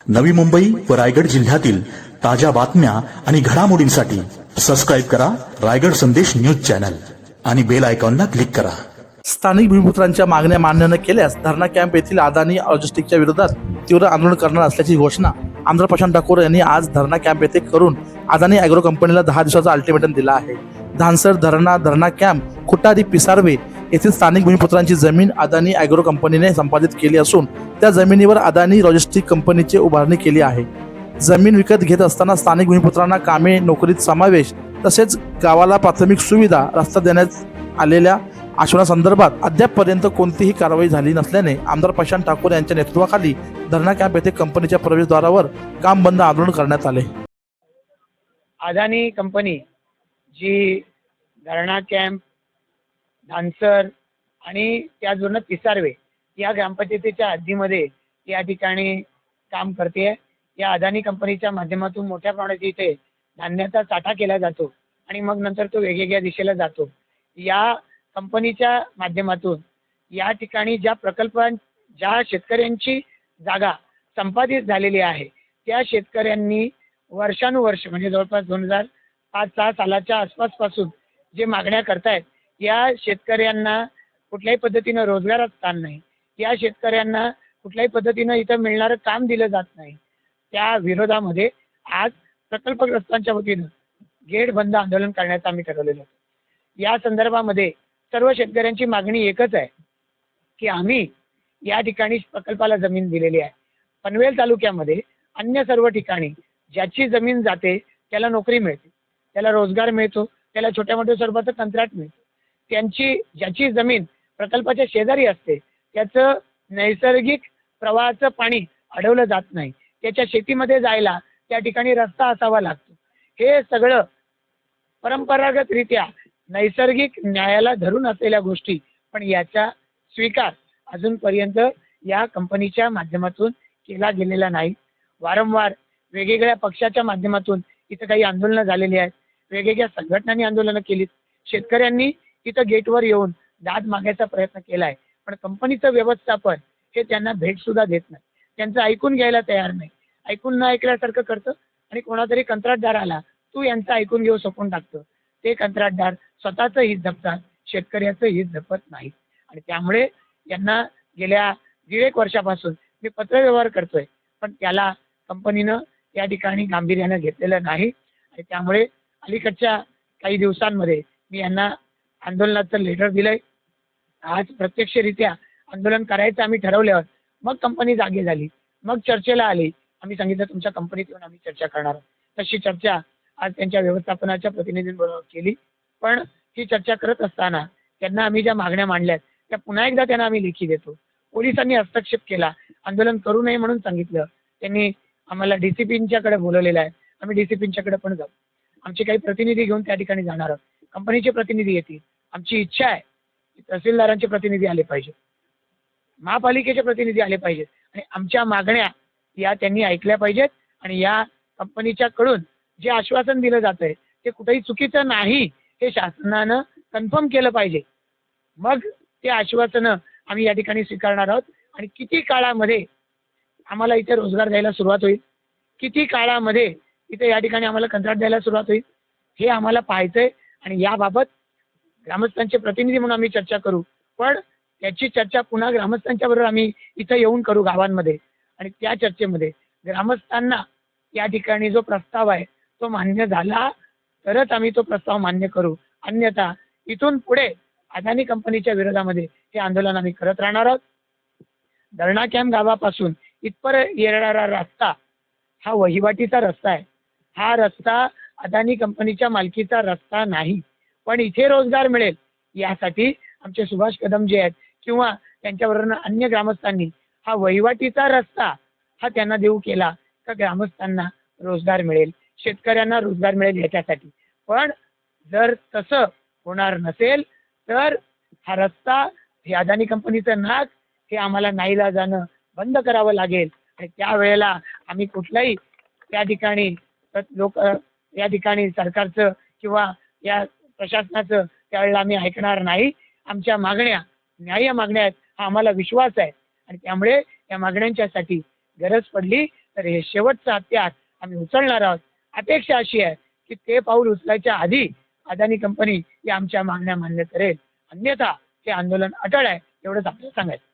नवी मुंबई व रायगड जिल्ह्यातील ताज्या बातम्या आणि घडामोडींसाठी सबस्क्राईब करा रायगड संदेश न्यूज चॅनल आणि बेल आयकॉनला क्लिक करा। स्थानिक भूमिपुत्रांच्या मागण्या मान्य न केल्यास धरणा कॅम्प येथील अदानी लॉजिस्टिक्सच्या विरोधात तीव्र आंदोलन करणार असल्याची घोषणा आमदार प्रशांत ठाकूर यांनी आज धरणा कॅम्प येथे करून अदानी ॲग्रो कंपनीला 10 दिवसाचा अल्टिमेटम दिला आहे। धानसर धरणा कॅम्प खुटारी पिसारवे येथील स्थानिक भूमिपुत्रांची जमीन अदानी ॲग्रो कंपनीने संपादित केली असून त्या जमिनीवर अदानी लॉजिस्टिक्स कंपनीची उभारणी केली आहे। जमीन विकत घेत असताना स्थानिक भूमिपुत्रांना कामे नोकरीत समावेश तसेच गावाला प्राथमिक सुविधा रस्ता देण्यात आलेल्या आश्वासनासंदर्भात अद्यापपर्यंत कोणतीही कारवाई झाली नसल्याने आमदार प्रशांत ठाकूर यांच्या नेतृत्वाखाली धरणा कॅम्प येथे कंपनीच्या प्रवेशद्वारावर काम बंद आंदोलन करण्यात आले। अदानी कंपनी जी धरणा कॅम्प धानसर आणि त्याचबरोबर पिसारवे या ग्रामपंचायतीच्या हद्दीमध्ये या ठिकाणी काम करते। या अदानी कंपनीच्या माध्यमातून मोठ्या प्रमाणात इथे धान्याचा साठा केला जातो आणि मग नंतर तो वेगवेगळ्या दिशेला जातो। या कंपनीच्या माध्यमातून या ठिकाणी ज्या शेतकऱ्यांची जागा संपादित झालेली आहे त्या शेतकऱ्यांनी वर्षानुवर्ष म्हणजे जवळपास 2005-6 सालाच्या आसपासपासून जे मागण्या करतायत या शेतकऱ्यांना कुठल्याही पद्धतीनं रोजगारात स्थान नाही, या शेतकऱ्यांना कुठल्याही पद्धतीनं इथं मिळणारं काम दिलं जात नाही। त्या विरोधामध्ये आज प्रकल्पग्रस्तांच्या वतीनं गेट बंद आंदोलन करण्याचं आम्ही ठरवलेलं होतं। या संदर्भामध्ये सर्व शेतकऱ्यांची मागणी एकच आहे की आम्ही या ठिकाणी प्रकल्पाला जमीन दिलेली आहे। पनवेल तालुक्यामध्ये अन्य सर्व ठिकाणी ज्याची जमीन जाते त्याला नोकरी मिळते, त्याला रोजगार मिळतो, त्याला छोट्या मोठ्या स्वरूपाचं कंत्राट मिळतं। ज्याची जमीन प्रकल्पाच्या शेजारी असते त्याचं नैसर्गिक प्रवाहाचं पाणी अडवलं जात नाही, त्याच्या शेतीमध्ये जायला त्या ठिकाणी रस्ता असावा लागतो। हे सगळं परंपरागतरित्या नैसर्गिक न्यायाला धरून असलेल्या गोष्टी, पण याचा स्वीकार अजूनपर्यंत या कंपनीच्या माध्यमातून केला गेलेला नाही। वारंवार वेगवेगळ्या पक्षाच्या माध्यमातून इथं काही आंदोलनं झालेली आहेत, वेगवेगळ्या संघटनांनी आंदोलनं केलीत, शेतकऱ्यांनी इथं गेटवर येऊन दाद मागायचा प्रयत्न केला आहे, पण कंपनीचं व्यवस्थापन हे त्यांना भेट सुद्धा देत नाही, त्यांचं ऐकून घ्यायला तयार नाही, ऐकून न ऐकल्यासारखं करतं आणि कोणातरी कंत्राटदार आला तू यांचं ऐकून घेऊ सोपून टाकतं। ते कंत्राटदार स्वतःचं हित जपतात, शेतकऱ्याचं हित जपत नाहीत आणि त्यामुळे यांना गेल्या 1.5 वर्षापासून मी पत्रव्यवहार करतोय, पण त्याला कंपनीनं या ठिकाणी गांभीर्यानं घेतलेलं नाही आणि त्यामुळे अलीकडच्या काही दिवसांमध्ये मी यांना आंदोलनाचं लेटर दिलंय। आज प्रत्यक्षरित्या आंदोलन करायचं आम्ही ठरवल्यावर मग कंपनी जागी झाली, मग चर्चेला आली, आम्ही सांगितलं तुमच्या कंपनीत येऊन आम्ही चर्चा करणार आहोत। तशी चर्चा आज त्यांच्या व्यवस्थापनाच्या प्रतिनिधींबरोबर केली, पण ही चर्चा करत असताना त्यांना आम्ही ज्या मागण्या मांडल्यात त्या पुन्हा एकदा त्यांना आम्ही लेखी देतो। पोलिसांनी हस्तक्षेप केला, आंदोलन करू नये म्हणून सांगितलं, त्यांनी आम्हाला DCPंच्याकडे बोलवलेलं आहे, आम्ही DCPंच्याकडे पण जाऊ, आमचे काही प्रतिनिधी घेऊन त्या ठिकाणी जाणार आहोत, कंपनीचे प्रतिनिधी येतील। आमची इच्छा आहे की तहसीलदारांचे प्रतिनिधी आले पाहिजेत, महापालिकेचे प्रतिनिधी आले पाहिजेत आणि आमच्या मागण्या या त्यांनी ऐकल्या पाहिजेत आणि या कंपनीच्याकडून जे आश्वासन दिलं जातंय ते कुठेही चुकीचं नाही हे शासनानं कन्फर्म केलं पाहिजे। मग ते आश्वासनं आम्ही या ठिकाणी स्वीकारणार आहोत आणि किती काळामध्ये आम्हाला इथे रोजगार द्यायला सुरुवात होईल, किती काळामध्ये इथे या ठिकाणी आम्हाला कंत्राट द्यायला सुरुवात होईल हे आम्हाला पाहायचंय आणि याबाबत ग्रामस्थांचे प्रतिनिधी म्हणून आम्ही चर्चा करू, पण त्याची चर्चा पुन्हा ग्रामस्थांच्या बरोबर आम्ही इथं येऊन करू गावांमध्ये आणि त्या चर्चेमध्ये ग्रामस्थांना या ठिकाणी जो प्रस्ताव आहे तो मान्य झाला तरच आम्ही तो प्रस्ताव मान्य करू, अन्यथा इथून पुढे अदानी कंपनीच्या विरोधामध्ये हे आंदोलन आम्ही करत राहणार आहोत। धरणा कॅम्प गावापासून इथपर्यंत येणारा रस्ता हा वहिवाटीचा रस्ता आहे, हा रस्ता अदानी कंपनीच्या मालकीचा रस्ता नाही, पण इथे रोजगार मिळेल यासाठी आमचे सुभाष कदम जे आहेत किंवा त्यांच्याबरोबर अन्य ग्रामस्थांनी हा वहिवाटीचा रस्ता हा त्यांना देऊ केला का ग्रामस्थांना रोजगार मिळेल, शेतकऱ्यांना रोजगार मिळेल याच्यासाठी। पण जर तसं होणार नसेल तर हा रस्ता हे अदानी कंपनीचं नाक हे आम्हाला नाईलाजानं बंद करावं लागेल आणि त्यावेळेला आम्ही कुठलाही त्या ठिकाणी या ठिकाणी सरकारचं किंवा या प्रशासनाचं त्यावेळेला आम्ही ऐकणार नाही। आमच्या मागण्या न्याय्य मागण्या आहेत हा आम्हाला विश्वास आहे आणि त्यामुळे या मागण्यांच्यासाठी गरज पडली तर हे शेवटचं हत्यार आम्ही उचलणार आहोत. अपेक्षा अशी आहे की ते पाऊल उचलायच्या आधी अदानी कंपनी या आमच्या मागण्या मान्य करेल, अन्यथा हे आंदोलन अटळ आहे एवढंच आपल्याला सांगायचं.